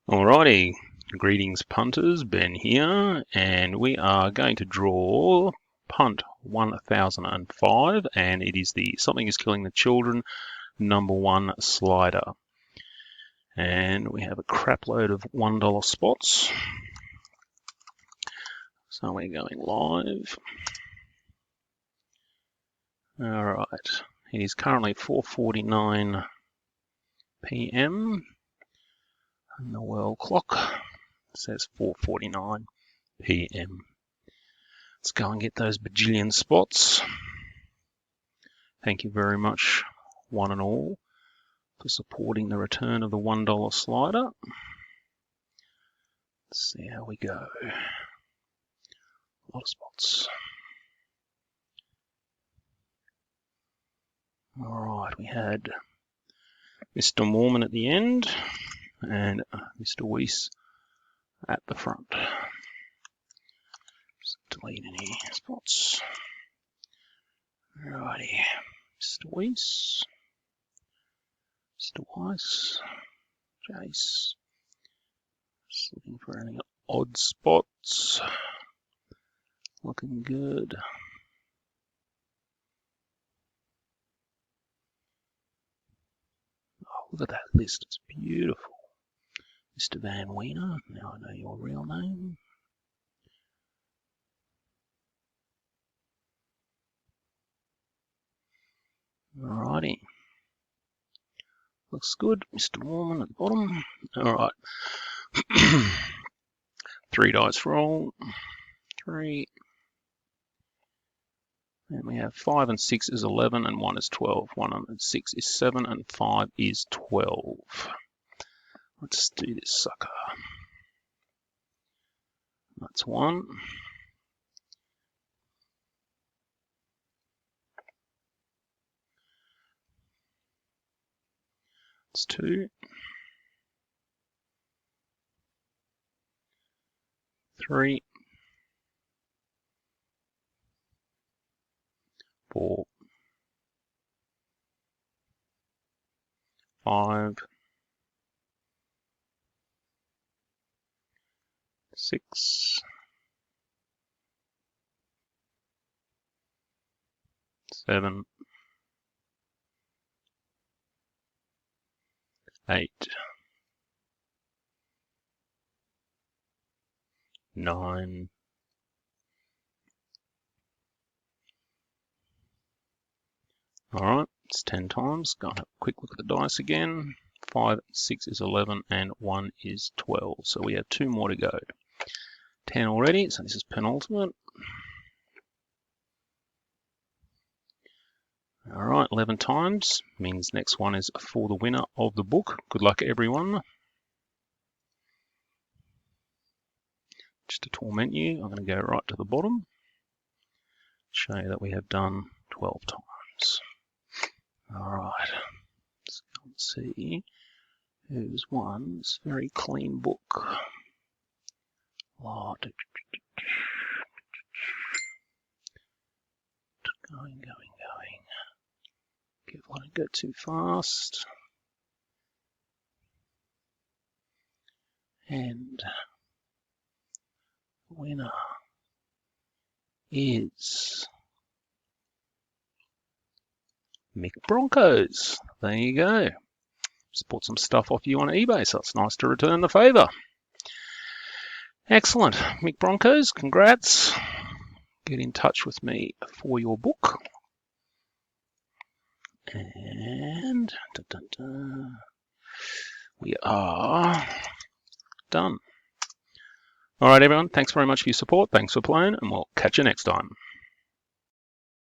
Alrighty, greetings punters, Ben here, and we are going to draw Punt 1005, and it is the Something is Killing the Children #1 slider. And we have a crap load of $1 spots. So we're going live. Alright, it is currently 4:49 PM. And the world clock says 4:49 PM. Let's go and get those bajillion spots. Thank you very much, one and all, for supporting the return of the $1 slider. Let's see how we go. A lot of spots. Alright, we had Mr. Mormon at the end and Mr. Weiss at the front. Just delete any spots. Alrighty, Mr. Weiss, Mr. Weiss, Jace. Just looking for any odd spots. Looking good. Oh, look at that list, it's beautiful. Mr. Van Wiener, now I know your real name. Alrighty. Looks good. Mr. Mormon at the bottom. Alright. 3 dice roll. 3. And we have 5 and 6 is 11 and 1 is 12. 1 and 6 is 7 and 5 is 12. Let's do this sucker. That's 1. That's 2. 3. 4. 5. 6. 7. 8. 9. 'Alright, it's 10 times. Go and have a quick look at the dice again. 5, 6 is 11, and 1 is 12. So we have 2 more to go. 10 already, so this is penultimate. Alright, 11 times. Means next one is for the winner of the book. Good luck, everyone. Just to torment you, I'm going to go right to the bottom. Show you that we have done 12 times. Alright, let's go and see who's won this very clean book. Oh, going. Careful, I don't go too fast. And the winner is Mick Broncos. There you go. Just bought some stuff off you on eBay, so it's nice to return the favour. Excellent. Mick Broncos, congrats. Get in touch with me for your book. And we are done. All right, everyone. Thanks very much for your support. Thanks for playing, and we'll catch you next time.